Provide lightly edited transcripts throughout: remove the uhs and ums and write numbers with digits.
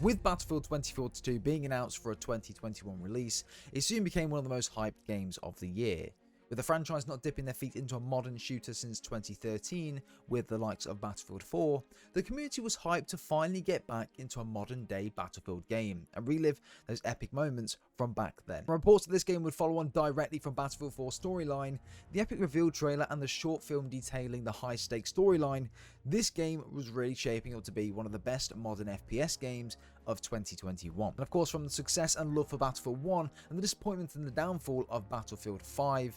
With Battlefield 2042 being announced for a 2021 release, it soon became one of the most hyped games of the year. With the franchise not dipping their feet into a modern shooter since 2013 with the likes of Battlefield 4, the community was hyped to finally get back into a modern day Battlefield game and relive those epic moments from back then. From reports that this game would follow on directly from Battlefield 4 storyline, the epic reveal trailer and the short film detailing the high stakes storyline, this game was really shaping up to be one of the best modern FPS games of 2021. And of course, from the success and love for Battlefield 1 and the disappointment and the downfall of Battlefield 5,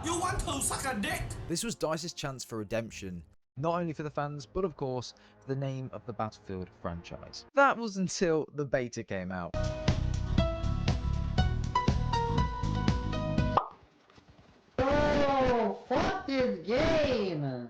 you want to suck a dick? This was DICE's chance for redemption, not only for the fans, but of course, for the name of the Battlefield franchise. That was until the beta came out. Oh, fuck this game!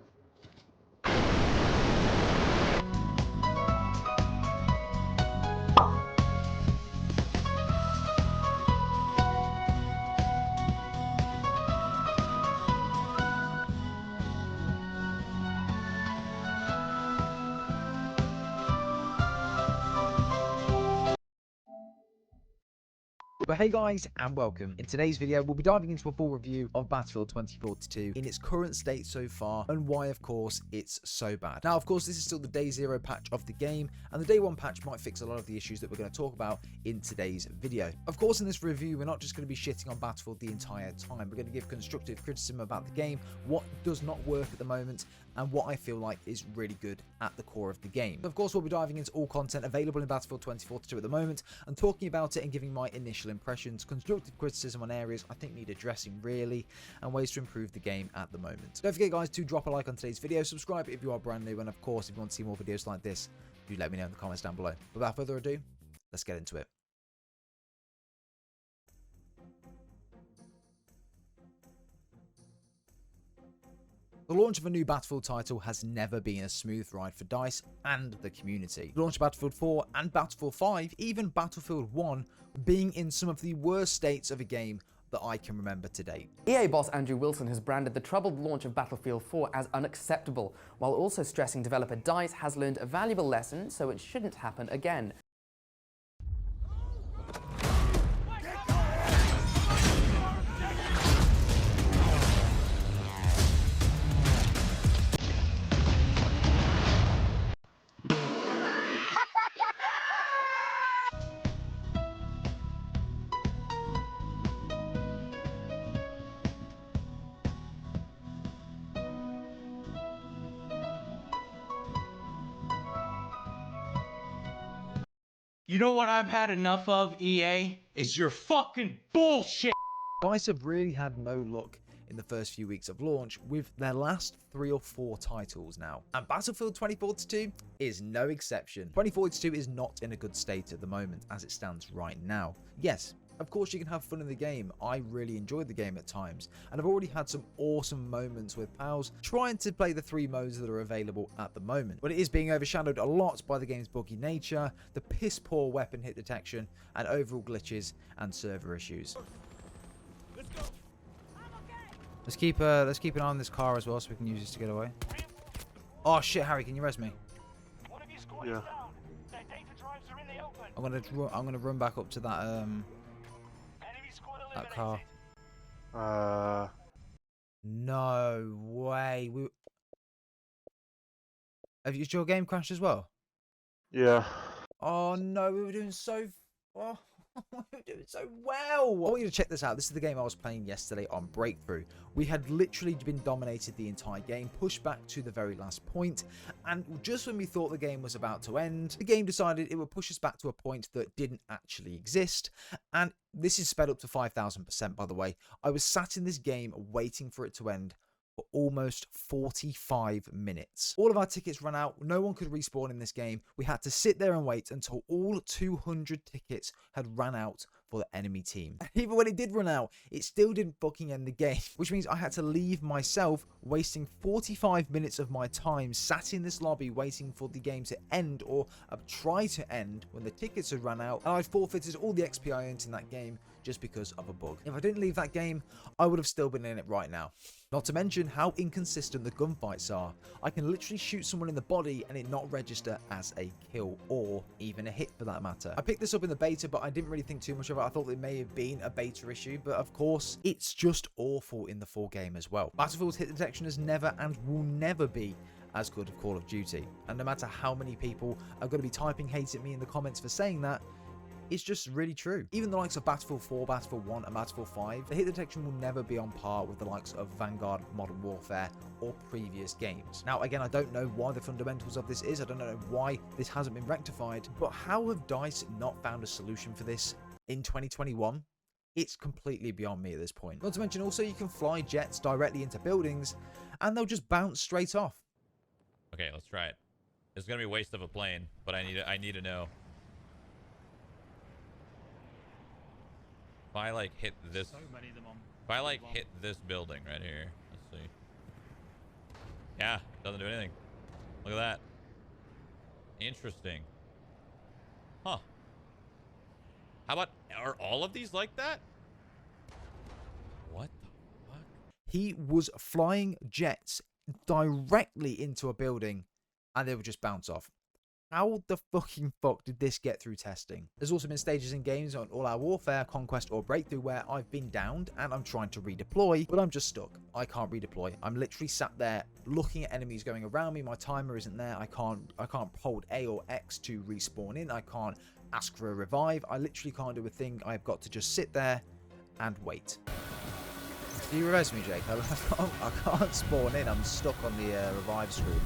But hey guys, and welcome. In today's video, we'll be diving into a full review of Battlefield 2042 in its current state so far, and why, of course, it's so bad. Now, of course, this is still the day 0 patch of the game, and the day 1 patch might fix a lot of the issues that we're going to talk about in today's video. Of course, in this review, we're not just going to be shitting on Battlefield the entire time. We're going to give constructive criticism about the game, what does not work at the moment, and what I feel like is really good at the core of the game. Of course, we'll be diving into all content available in Battlefield 2042 at the moment, and talking about it and giving my initial impressions, constructive criticism on areas I think need addressing really, and ways to improve the game at the moment. Don't forget guys to drop a like on today's video, subscribe if you are brand new, and of course if you want to see more videos like this, do let me know in the comments down below. Without further ado, let's get into it. The launch of a new Battlefield title has never been a smooth ride for DICE and the community. The launch of Battlefield 4 and Battlefield 5, even Battlefield 1, being in some of the worst states of a game that I can remember to date. EA boss Andrew Wilson has branded the troubled launch of Battlefield 4 as unacceptable, while also stressing developer DICE has learned a valuable lesson, so it shouldn't happen again. You know what I've had enough of, EA? Is your fucking bullshit. DICE have really had no luck in the first few weeks of launch with their last 3 or 4 titles now, and Battlefield 2042 is no exception. 2042 is not in a good state at the moment as it stands right now. Yes, of course you can have fun in the game. I really enjoyed the game at times, and I've already had some awesome moments with pals trying to play the 3 modes that are available at the moment. But it is being overshadowed a lot by the game's buggy nature, the piss poor weapon hit detection, and overall glitches and server issues. Let's go. Let's keep an eye on this car as well so we can use this to get away. Oh shit, Harry, can you res me? Yeah. I'm gonna run back up to that car. No way. Is your game crashed as well? Yeah. Oh no, we were doing so. Oh, we were doing so well. I want you to check this out. This is the game I was playing yesterday on Breakthrough. We had literally been dominated the entire game, pushed back to the very last point, and just when we thought the game was about to end, the game decided it would push us back to a point that didn't actually exist. And this is sped up to 5,000%, by the way. I was sat in this game waiting for it to end for almost 45 minutes. All of our tickets ran out. No one could respawn in this game. We had to sit there and wait until all 200 tickets had ran out for the enemy team. And even when it did run out, it still didn't fucking end the game, which means I had to leave myself, wasting 45 minutes of my time sat in this lobby waiting for the game to end, or try to end when the tickets had run out, and I forfeited all the XP I earned in that game just because of a bug. If I didn't leave that game, I would have still been in it right now. Not to mention how inconsistent the gunfights are. I can literally shoot someone in the body and it not register as a kill, or even a hit for that matter. I picked this up in the beta, but I didn't really think too much of it. I thought it may have been a beta issue, but of course, it's just awful in the full game as well. Battlefield's hit detection has never and will never be as good as Call of Duty. And no matter how many people are going to be typing hate at me in the comments for saying that, it's just really true. Even the likes of Battlefield 4, Battlefield 1 and Battlefield 5, the hit detection will never be on par with the likes of Vanguard, Modern Warfare or previous games. Now again, I don't know why the fundamentals of this is, I don't know why this hasn't been rectified, but how have DICE not found a solution for this in 2021? It's completely beyond me at this point. Not to mention also you can fly jets directly into buildings and they'll just bounce straight off. Okay, let's try it. It's gonna be a waste of a plane, but I need to know. If I like hit this, if I like hit this building right here, let's see. Yeah, doesn't do anything. Look at that. Interesting. Huh. How about, are all of these like that? What the fuck? He was flying jets directly into a building and they would just bounce off. How the fucking fuck did this get through testing? There's also been stages in games on All Out Warfare, Conquest or Breakthrough where I've been downed and I'm trying to redeploy, but I'm just stuck. I can't redeploy. I'm literally sat there looking at enemies going around me. My timer isn't there. I can't hold A or X to respawn in. I can't ask for a revive. I literally can't do a thing. I've got to just sit there and wait. Do you reverse me, Jake? I can't spawn in. I'm stuck on the revive screen.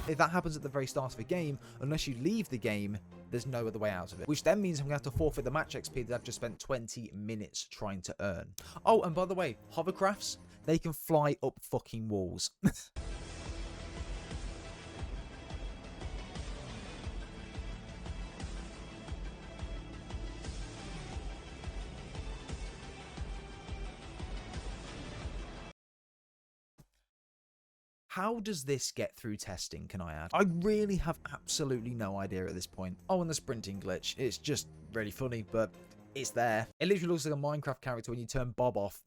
If that happens at the very start of a game, unless you leave the game, there's no other way out of it. Which then means I'm going to have to forfeit the match XP that I've just spent 20 minutes trying to earn. Oh, and by the way, hovercrafts, they can fly up fucking walls. How does this get through testing, can I add? I really have absolutely no idea at this point. Oh, and the sprinting glitch. It's just really funny, but it's there. It literally looks like a Minecraft character when you turn Bob off.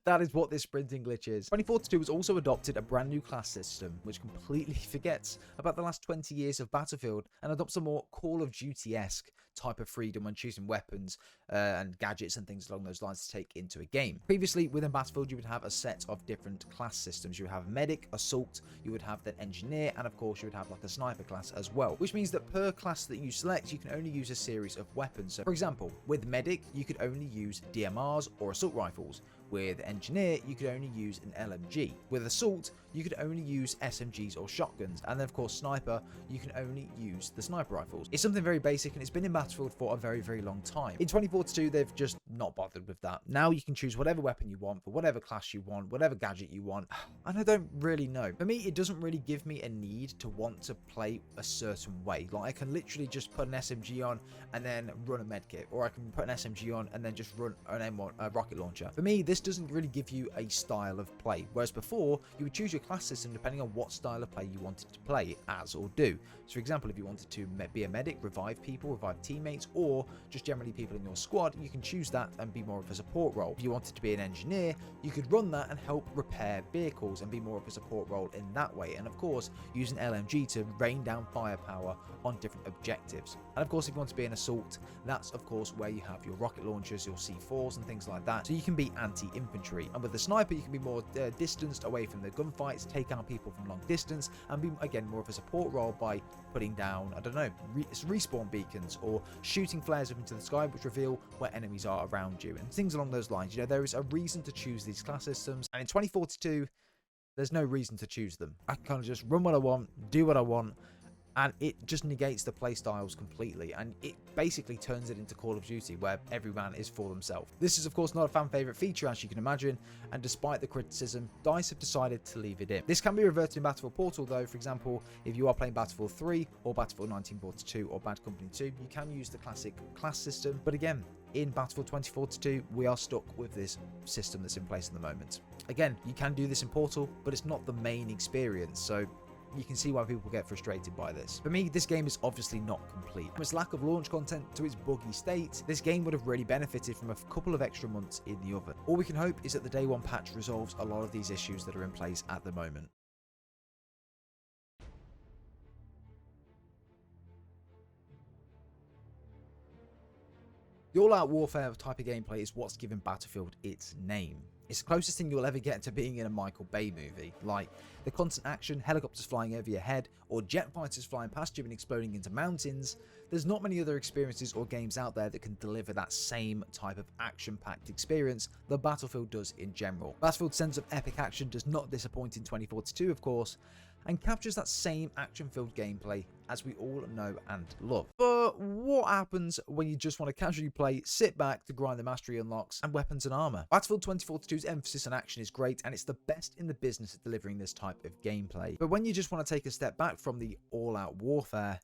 That is what this sprinting glitch is. 2042 has also adopted a brand new class system, which completely forgets about the last 20 years of Battlefield and adopts a more Call of Duty-esque type of freedom when choosing weapons and gadgets and things along those lines to take into a game. Previously, within Battlefield, you would have a set of different class systems. You would have Medic, Assault, you would have the Engineer, and of course, you would have like a Sniper class as well, which means that per class that you select, you can only use a series of weapons. So, for example, with Medic, you could only use DMRs or Assault Rifles. With Engineer, you could only use an LMG. With Assault, you could only use SMGs or shotguns. And then, of course, Sniper, you can only use the Sniper Rifles. It's something very basic, and it's been in Battlefield for a very, very long time. In 2042, they've just not bothered with that. Now you can choose whatever weapon you want, for whatever class you want, whatever gadget you want. And I don't really know. For me, it doesn't really give me a need to want to play a certain way. Like, I can literally just put an SMG on and then run a medkit. Or I can put an SMG on and then just run an M1 rocket launcher. For me, this doesn't really give you a style of play, whereas before you would choose your class system depending on what style of play you wanted to play as or do. So for example, if you wanted to be a medic, revive people, revive teammates, or just generally people in your squad, you can choose that and be more of a support role. If you wanted to be an engineer, you could run that and help repair vehicles and be more of a support role in that way, and of course use an LMG to rain down firepower on different objectives. And of course, if you want to be an assault, that's of course where you have your rocket launchers, your C4s and things like that, so you can be anti-infantry. And with the sniper, you can be more distanced away from the gunfights, take out people from long distance, and be again more of a support role by putting down, I don't know, respawn beacons or shooting flares up into the sky which reveal where enemies are around you and things along those lines. You know, there is a reason to choose these class systems, and in 2042 there's no reason to choose them. I kind of just run what I want, do what I want, and it just negates the play styles completely, and it basically turns it into Call of Duty where every man is for themselves. This is of course not a fan favorite feature, as you can imagine, and despite the criticism, DICE have decided to leave it in. This can be reverted in Battlefield Portal though. For example, if you are playing Battlefield 3 or Battlefield 1942 or Bad Company 2, you can use the classic class system, but again, in Battlefield 2042, we are stuck with this system that's in place at the moment. Again, you can do this in Portal, but it's not the main experience, so you can see why people get frustrated by this. For me, this game is obviously not complete. From its lack of launch content to its buggy state, this game would have really benefited from a couple of extra months in the oven. All we can hope is that the day one patch resolves a lot of these issues that are in place at the moment. The all-out warfare type of gameplay is what's given Battlefield its name. It's the closest thing you'll ever get to being in a Michael Bay movie, like the constant action, helicopters flying over your head, or jet fighters flying past you and exploding into mountains. There's not many other experiences or games out there that can deliver that same type of action-packed experience that Battlefield does in general. Battlefield's sense of epic action does not disappoint in 2042, of course, and captures that same action-filled gameplay as we all know and love. But what happens when you just want to casually play, sit back to grind the mastery unlocks and weapons and armor? Battlefield 2042's emphasis on action is great, and it's the best in the business at delivering this type of gameplay. But when you just want to take a step back from the all-out warfare,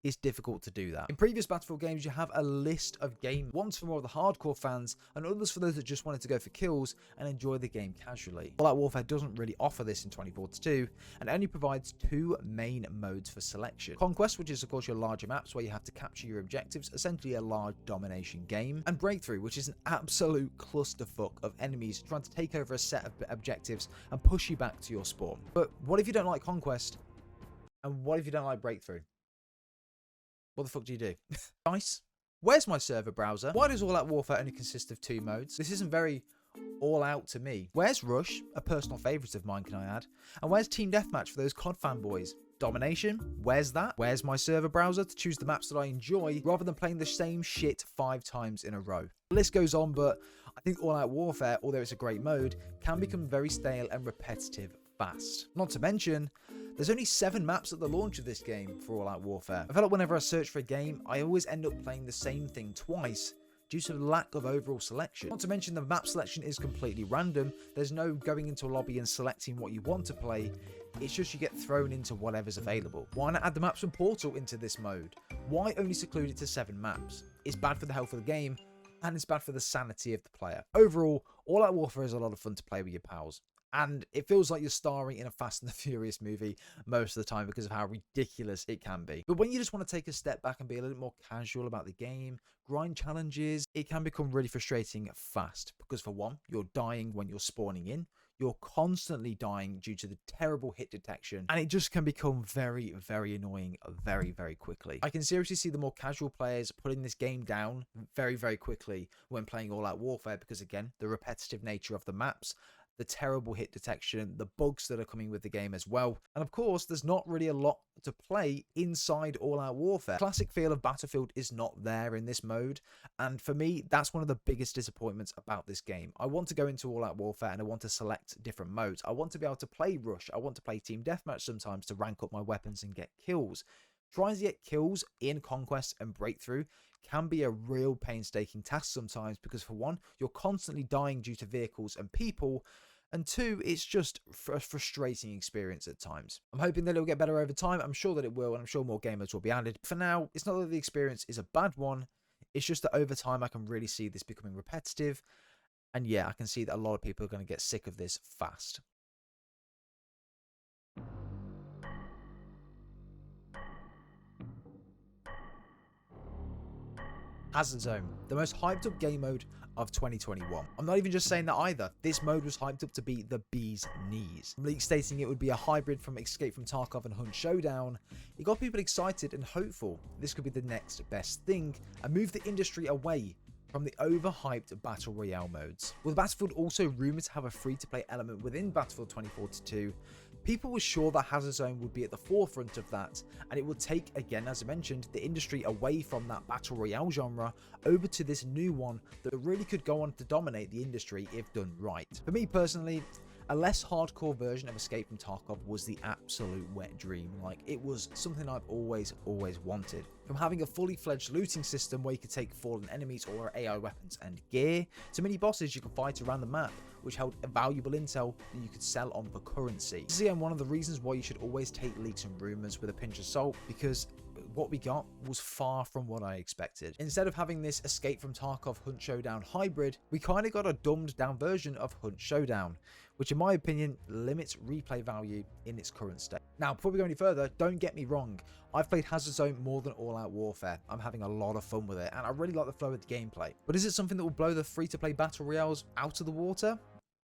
it's difficult to do that. In previous Battlefield games, you have a list of games, ones for more of the hardcore fans and others for those that just wanted to go for kills and enjoy the game casually. All Out Warfare doesn't really offer this in 2042 and only provides two main modes for selection. Conquest, which is of course your larger maps where you have to capture your objectives, essentially a large domination game, and Breakthrough, which is an absolute clusterfuck of enemies trying to take over a set of objectives and push you back to your spawn. But what if you don't like Conquest? And what if you don't like Breakthrough? What the fuck do you do? DICE? Where's my server browser? Why does All Out Warfare only consist of 2 modes? This isn't very all out to me. Where's Rush? A personal favourite of mine, can I add? And where's Team Deathmatch for those COD fanboys? Domination? Where's that? Where's my server browser to choose the maps that I enjoy rather than playing the same shit 5 times in a row? The list goes on, but I think All Out Warfare, although it's a great mode, can become very stale and repetitive fast. Not to mention, there's only 7 maps at the launch of this game for All Out Warfare. I feel like whenever I search for a game, I always end up playing the same thing twice due to the lack of overall selection. Not to mention the map selection is completely random. There's no going into a lobby and selecting what you want to play. It's just you get thrown into whatever's available. Why not add the maps from Portal into this mode? Why only seclude it to 7 maps? It's bad for the health of the game, and it's bad for the sanity of the player. Overall, All Out Warfare is a lot of fun to play with your pals. And it feels like you're starring in a Fast and the Furious movie most of the time because of how ridiculous it can be. But when you just want to take a step back and be a little more casual about the game, grind challenges, it can become really frustrating fast. Because for one, you're dying when you're spawning in. You're constantly dying due to the terrible hit detection. And it just can become very, very annoying very, very quickly. I can seriously see the more casual players putting this game down very, very quickly when playing All Out Warfare because, again, the repetitive nature of the maps, the terrible hit detection, the bugs that are coming with the game as well. And of course, there's not really a lot to play inside All Out Warfare. Classic feel of Battlefield is not there in this mode. And for me, that's one of the biggest disappointments about this game. I want to go into All Out Warfare and I want to select different modes. I want to be able to play Rush. I want to play Team Deathmatch sometimes to rank up my weapons and get kills. Trying to get kills in Conquest and Breakthrough can be a real painstaking task sometimes because for one, you're constantly dying due to vehicles and people, and 2, it's just a frustrating experience at times. I'm hoping that it'll get better over time. I'm sure that it will, and I'm sure more gamers will be added. For now, it's not that the experience is a bad one. It's just that over time, I can really see this becoming repetitive. And yeah, I can see that a lot of people are going to get sick of this fast. Hazard Zone, the most hyped up game mode of 2021. I'm not even just saying that either. This mode was hyped up to be the bee's knees. From leaks stating it would be a hybrid from Escape from Tarkov and Hunt Showdown, it got people excited and hopeful this could be the next best thing and move the industry away from the overhyped Battle Royale modes. With Battlefield also rumoured to have a free-to-play element within Battlefield 2042, people were sure that Hazard Zone would be at the forefront of that, and it would take, again as I mentioned, the industry away from that Battle Royale genre over to this new one that really could go on to dominate the industry if done right. For me personally, A less hardcore version of Escape from Tarkov was the absolute wet dream. Like, it was something I've always wanted. From having a fully fledged looting system where you could take fallen enemies or AI weapons and gear, to mini bosses you could fight around the map, which held valuable intel that you could sell on for currency. This is again one of the reasons why you should always take leaks and rumors with a pinch of salt, because what we got was far from what I expected. Instead of having this Escape from Tarkov Hunt Showdown hybrid, we kind of got a dumbed down version of Hunt Showdown, which in my opinion limits replay value in its current state. Now, before we go any further, don't get me wrong, I've played Hazard Zone more than All Out Warfare. I'm having a lot of fun with it, and I really like the flow of the gameplay. But is it something that will blow the free-to-play battle royales out of the water?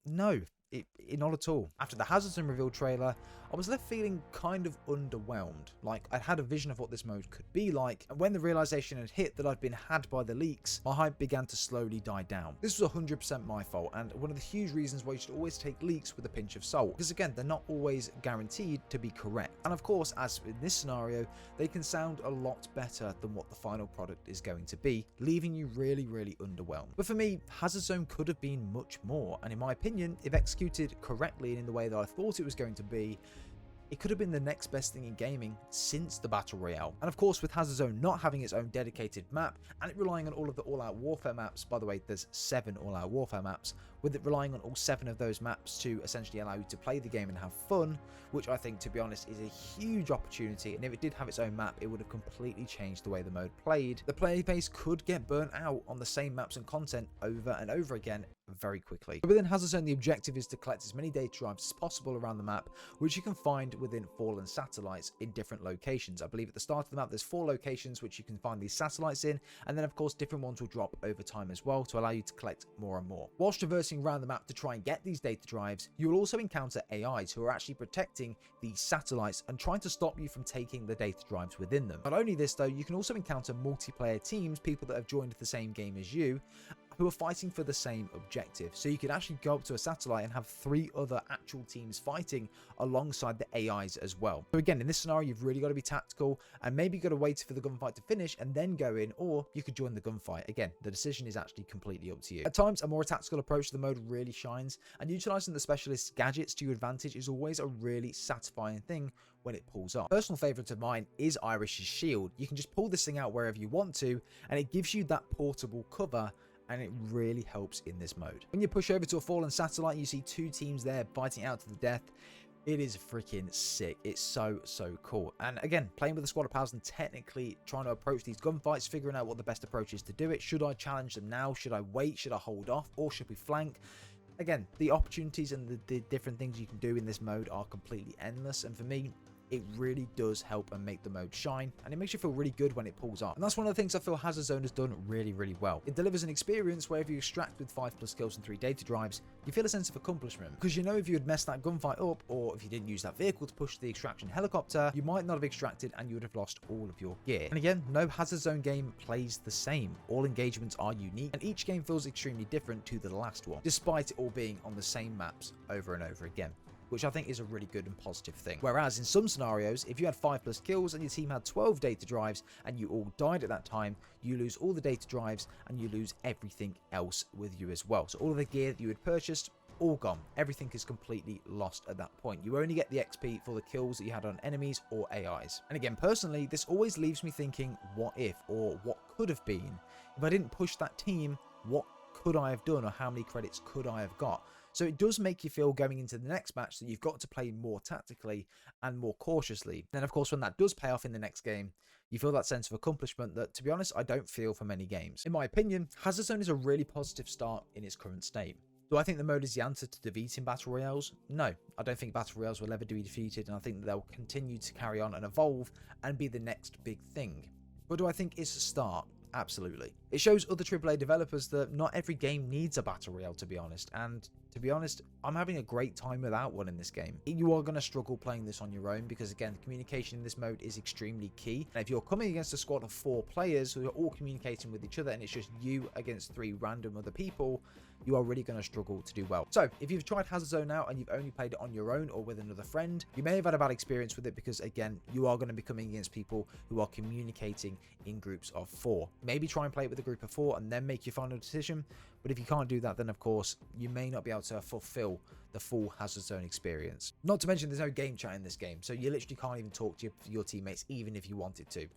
No, not at all. After the Hazard Zone reveal trailer, I was left feeling kind of underwhelmed. Like, I'd had a vision of what this mode could be like, and when the realization had hit that I'd been had by the leaks, my hype began to slowly die down. This was 100% my fault, and one of the huge reasons why you should always take leaks with a pinch of salt, because again, they're not always guaranteed to be correct. And of course, as in this scenario, they can sound a lot better than what the final product is going to be, leaving you really underwhelmed. But for me, Hazard Zone could have been much more, and in my opinion, if executed correctly and in the way that I thought it was going to be, it could have been the next best thing in gaming since the Battle Royale. And of course, with Hazard Zone not having its own dedicated map, and it relying on all of the All-Out Warfare maps, by the way, there's 7 All-Out Warfare maps, with it relying on all 7 of those maps to essentially allow you to play the game and have fun, which I think, to be honest, is a huge opportunity, and if it did have its own map, it would have completely changed the way the mode played. The player base could get burnt out on the same maps and content over and over again very quickly. But within Hazard Zone, the objective is to collect as many data drives as possible around the map, which you can find within fallen satellites in different locations. I believe at the start of the map there's 4 locations which you can find these satellites in, and then of course different ones will drop over time as well to allow you to collect more and more. Whilst traversing around the map to try and get these data drives, you will also encounter AIs who are actually protecting these satellites and trying to stop you from taking the data drives within them. Not only this though, you can also encounter multiplayer teams, people that have joined the same game as you, who are fighting for the same objective. So you could actually go up to a satellite and have 3 other actual teams fighting alongside the AIs as well. So again, in this scenario, you've really got to be tactical and maybe got to wait for the gunfight to finish and then go in, or you could join the gunfight. Again, the decision is actually completely up to you. At times, a more tactical approach to the mode really shines, and utilizing the specialist gadgets to your advantage is always a really satisfying thing when it pulls off. Personal favorite of mine is Irish's shield. You can just pull this thing out wherever you want to, and it gives you that portable cover, and it really helps in this mode. When you push over to a fallen satellite, you see 2 teams there fighting out to the death. It is freaking sick. It's so cool. And again, playing with a squad of pals and technically trying to approach these gunfights, figuring out what the best approach is to do it. Should I challenge them now? Should I wait? Should I hold off? Or should we flank? Again, the opportunities and the different things you can do in this mode are completely endless. And for me, it really does help and make the mode shine, and it makes you feel really good when it pulls off. And that's one of the things I feel Hazard Zone has done really well. It delivers an experience where if you extract with 5+ kills and 3 data drives, you feel a sense of accomplishment, because you know if you had messed that gunfight up, or if you didn't use that vehicle to push the extraction helicopter, you might not have extracted and you would have lost all of your gear. And again, no Hazard Zone game plays the same. All engagements are unique, and each game feels extremely different to the last one, despite it all being on the same maps over and over again, which I think is a really good and positive thing. Whereas in some scenarios, if you had 5+ kills and your team had 12 data drives and you all died at that time, you lose all the data drives and you lose everything else with you as well. So all of the gear that you had purchased, all gone. Everything is completely lost at that point. You only get the XP for the kills that you had on enemies or AIs. And again, personally, this always leaves me thinking, what if, or what could have been? If I didn't push that team, what could I have done, or how many credits could I have got? So it does make you feel going into the next match that you've got to play more tactically and more cautiously. Then of course, when that does pay off in the next game, you feel that sense of accomplishment that, to be honest, I don't feel for many games. In my opinion, Hazard Zone is a really positive start in its current state. Do I think the mode is the answer to defeating Battle Royales? No, I don't think Battle Royales will ever be defeated, and I think that they'll continue to carry on and evolve and be the next big thing. But do I think it's a start? Absolutely. It shows other AAA developers that not every game needs a Battle Royale, to be honest, and to be honest, I'm having a great time without one in this game. You are going to struggle playing this on your own because, again, the communication in this mode is extremely key. And if you're coming against a squad of 4 players who are all communicating with each other and it's just you against 3 random other people, you are really going to struggle to do well. So if you've tried Hazard Zone out and you've only played it on your own or with another friend, you may have had a bad experience with it because, again, you are going to be coming against people who are communicating in groups of 4. Maybe try and play it with a group of 4 and then make your final decision. But if you can't do that, then of course you may not be able to fulfill the full Hazard Zone experience. Not to mention there's no game chat in this game, so you literally can't even talk to your teammates even if you wanted to.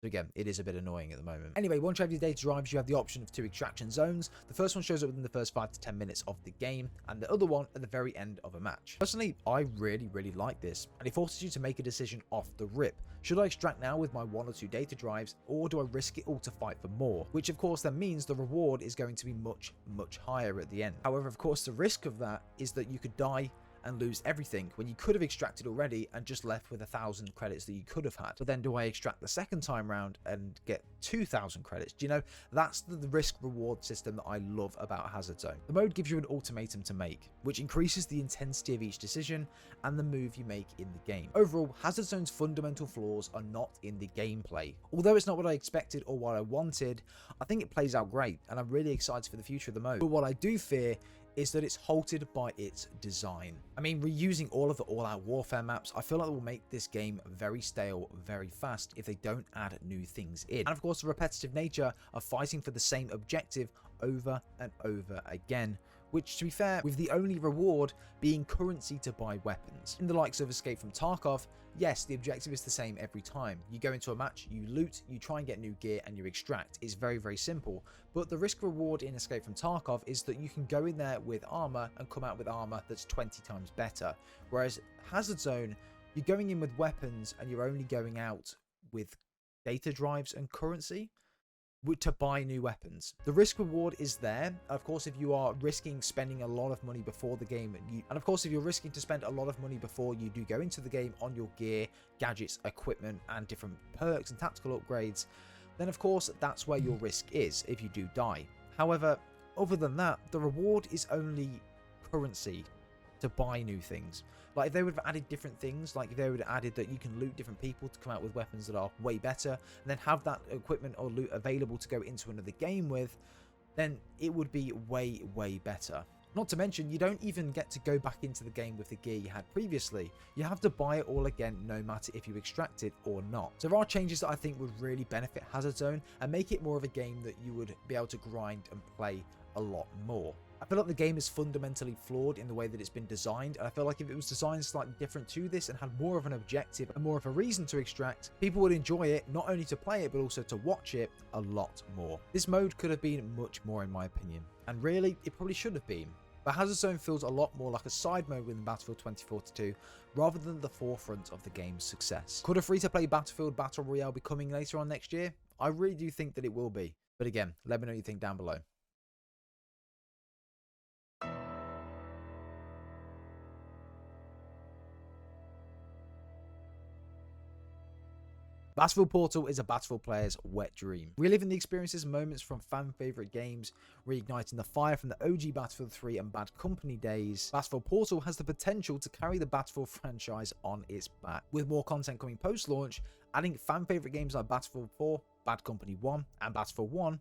So again, it is a bit annoying at the moment. Anyway, once you have your data drives, you have the option of 2 extraction zones. The first one shows up within the first 5 to 10 minutes of the game, and the other one at the very end of a match. Personally, I really like this, and it forces you to make a decision off the rip. Should I extract now with my 1 or 2 data drives, or do I risk it all to fight for more? Which of course then means the reward is going to be much higher at the end. However, of course, the risk of that is that you could die and lose everything when you could have extracted already and just left with 1,000 credits that you could have had. But then do I extract the second time round and get 2,000 credits? Do you know, that's the risk reward system that I love about Hazard Zone. The mode gives you an ultimatum to make, which increases the intensity of each decision and the move you make in the game. Overall, Hazard Zone's fundamental flaws are not in the gameplay. Although it's not what I expected or what I wanted, I think it plays out great and I'm really excited for the future of the mode. But what I do fear is that it's halted by its design. I mean, reusing all of the all-out warfare maps, I feel like it will make this game very stale very fast if they don't add new things in. And of course, the repetitive nature of fighting for the same objective over and over again, which, to be fair, with the only reward being currency to buy weapons. In the likes of Escape from Tarkov, yes, the objective is the same every time. You go into a match, you loot, you try and get new gear, and you extract. It's very simple. But the risk reward in Escape from Tarkov is that you can go in there with armor and come out with armor that's 20 times better. Whereas Hazard Zone, you're going in with weapons and you're only going out with data drives and currency to buy new weapons. The risk reward is there. Of course, if you are risking spending a lot of money before the game, and of course if you're risking to spend a lot of money before you do go into the game on your gear, gadgets, equipment, and different perks and tactical upgrades, then of course that's where your risk is if you do die. However, other than that, the reward is only currency to buy new things. Like if they would have added different things, like if they would have added that you can loot different people to come out with weapons that are way better, and then have that equipment or loot available to go into another game with, then it would be way better. Not to mention, you don't even get to go back into the game with the gear you had previously. You have to buy it all again, no matter if you extract it or not. So there are changes that I think would really benefit Hazard Zone and make it more of a game that you would be able to grind and play a lot more. I feel like the game is fundamentally flawed in the way that it's been designed, and I feel like if it was designed slightly different to this and had more of an objective and more of a reason to extract, people would enjoy it, not only to play it but also to watch it a lot more. This mode could have been much more in my opinion, and really it probably should have been. But Hazard Zone feels a lot more like a side mode within Battlefield 2042 rather than the forefront of the game's success. Could a free-to-play Battlefield Battle Royale be coming later on next year? I really do think that it will be. But again, let me know what you think down below. Battlefield Portal is a Battlefield player's wet dream. Reliving the experiences and moments from fan favourite games, reigniting the fire from the OG Battlefield 3 and Bad Company days, Battlefield Portal has the potential to carry the Battlefield franchise on its back. With more content coming post-launch, adding fan favourite games like Battlefield 4, Bad Company 1 and Battlefield 1,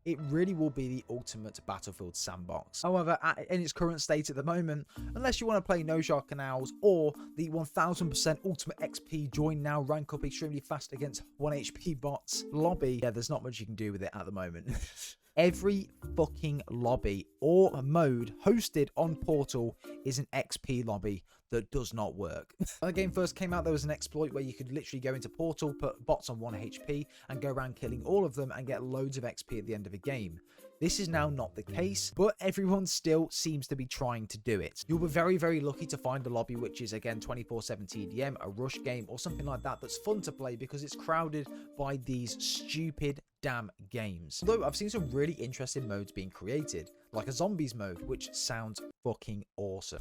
it really will be the ultimate Battlefield sandbox. However, in its current state at the moment, unless you want to play No Shot Canals or the 1000% Ultimate XP join now rank up extremely fast against 1 HP bots lobby, yeah, there's not much you can do with it at the moment. Every fucking lobby or mode hosted on Portal is an XP lobby that does not work. When the game first came out, there was an exploit where you could literally go into Portal, put bots on 1 HP, and go around killing all of them and get loads of XP at the end of a game. This is now not the case, but everyone still seems to be trying to do it. You'll be very lucky to find a lobby which is, again, 24/7 TDM, a rush game, or something like that that's fun to play because it's crowded by these stupid damn games. Although I've seen some really interesting modes being created, like a zombies mode, which sounds fucking awesome.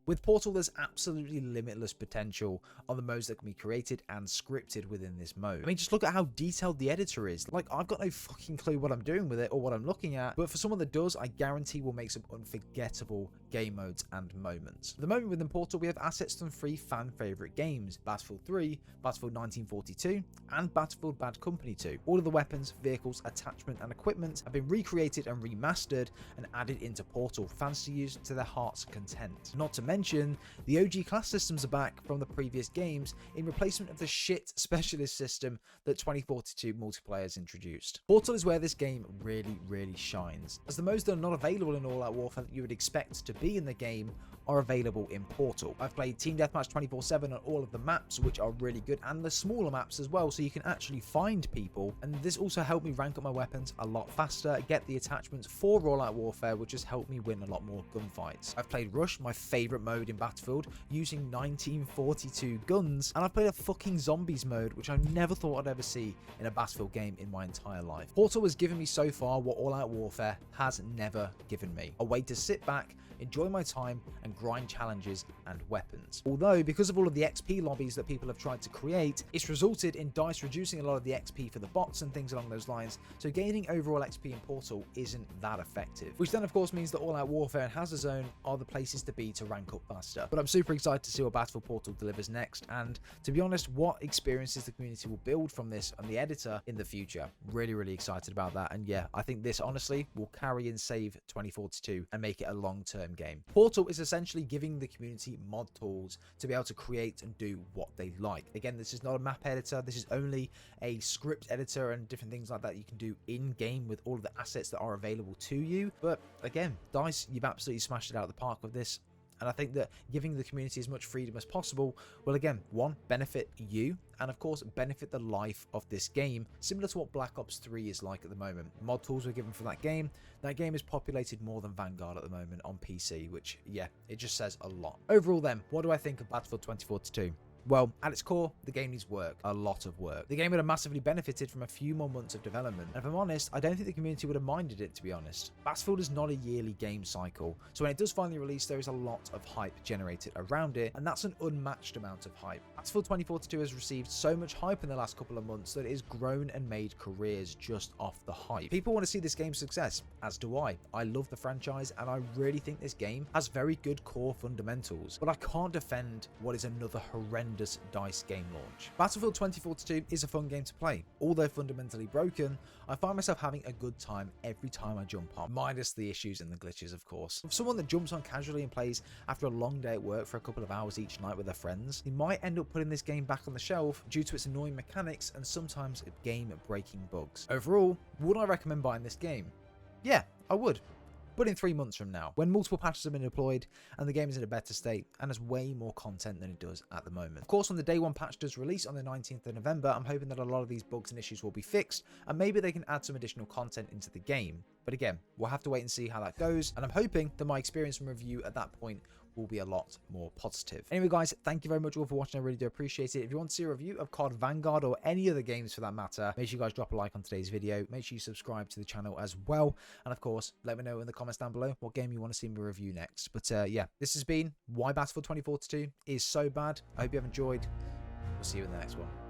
With Portal, there's absolutely limitless potential on the modes that can be created and scripted within this mode. I mean, just look at how detailed the editor is. Like, I've got no fucking clue what I'm doing with it or what I'm looking at, but for someone that does, I guarantee will make some unforgettable game modes and moments. At the moment within Portal, we have assets from 3 fan favorite games: Battlefield 3, Battlefield 1942, and Battlefield Bad Company 2. All of the weapons, vehicles, attachment, and equipment have been recreated and remastered and added into Portal for fans to use to their heart's content. Not to mention, the OG class systems are back from the previous games in replacement of the shit specialist system that 2042 multiplayers introduced. Portal is where this game really shines, as the modes that are not available in All Out Warfare that you would expect to be in the game are available in Portal. I've played Team Deathmatch 24/7 on all of the maps, which are really good, and the smaller maps as well, so you can actually find people, and this also helped me rank up my weapons a lot faster, get the attachments for All Out Warfare, which has helped me win a lot more gunfights. I've played Rush, my favourite mode in Battlefield, using 1942 guns, and I've played a fucking zombies mode, which I never thought I'd ever see in a Battlefield game in my entire life. Portal has given me so far what All Out Warfare has never given me: a way to sit back, enjoy my time, and grind challenges and weapons. Although, because of all of the XP lobbies that people have tried to create, it's resulted in DICE reducing a lot of the XP for the bots and things along those lines, so gaining overall XP in Portal isn't that effective. Which then of course means that All Out Warfare and Hazard Zone are the places to be to rank up faster. But I'm super excited to see what Battlefield Portal delivers next, and to be honest, what experiences the community will build from this and the editor in the future. Really excited about that, and yeah, I think this honestly will carry and save 2042 and make it a long-term game. Portal is essentially giving the community mod tools to be able to create and do what they like. Again, this is not a map editor, this is only a script editor and different things like that you can do in-game with all of the assets that are available to you. But again, DICE, you've absolutely smashed it out of the park with this. And I think that giving the community as much freedom as possible will, again, one, benefit you, and of course benefit the life of this game, similar to what Black Ops 3 is like at the moment. Mod tools were given for that game. That game is populated more than Vanguard at the moment on PC, which, yeah, it just says a lot. Overall then, what do I think of Battlefield 2042? Well, at its core, the game needs work, a lot of work. The game would have massively benefited from a few more months of development, and if I'm honest, I don't think the community would have minded it, to be honest. Battlefield is not a yearly game cycle, so when it does finally release, there is a lot of hype generated around it, and that's an unmatched amount of hype. Battlefield 2042 has received so much hype in the last couple of months that it has grown and made careers just off the hype. People want to see this game's success, as do I. I love the franchise, and I really think this game has very good core fundamentals, but I can't defend what is another horrendous DICE game launch. Battlefield 2042 is a fun game to play. Although fundamentally broken, I find myself having a good time every time I jump on, minus the issues and the glitches, of course. For someone that jumps on casually and plays after a long day at work for a couple of hours each night with their friends, they might end up putting this game back on the shelf due to its annoying mechanics and sometimes game-breaking bugs. Overall, would I recommend buying this game? Yeah, I would. But in 3 months from now, when multiple patches have been deployed and the game is in a better state and has way more content than it does at the moment. Of course, when the day one patch does release on the 19th of November, I'm hoping that a lot of these bugs and issues will be fixed, and maybe they can add some additional content into the game. But again, we'll have to wait and see how that goes, and I'm hoping that my experience and review at that point will be a lot more positive. Anyway guys, thank you very much all for watching. I really do appreciate it. If you want to see a review of COD Vanguard or any other games for that matter, make sure you guys drop a like on today's video. Make sure you subscribe to the channel as well, and of course let me know in the comments down below what game you want to see me review next. But yeah, this has been why Battlefield 2042 is so bad. I hope you have enjoyed. We'll see you in the next one.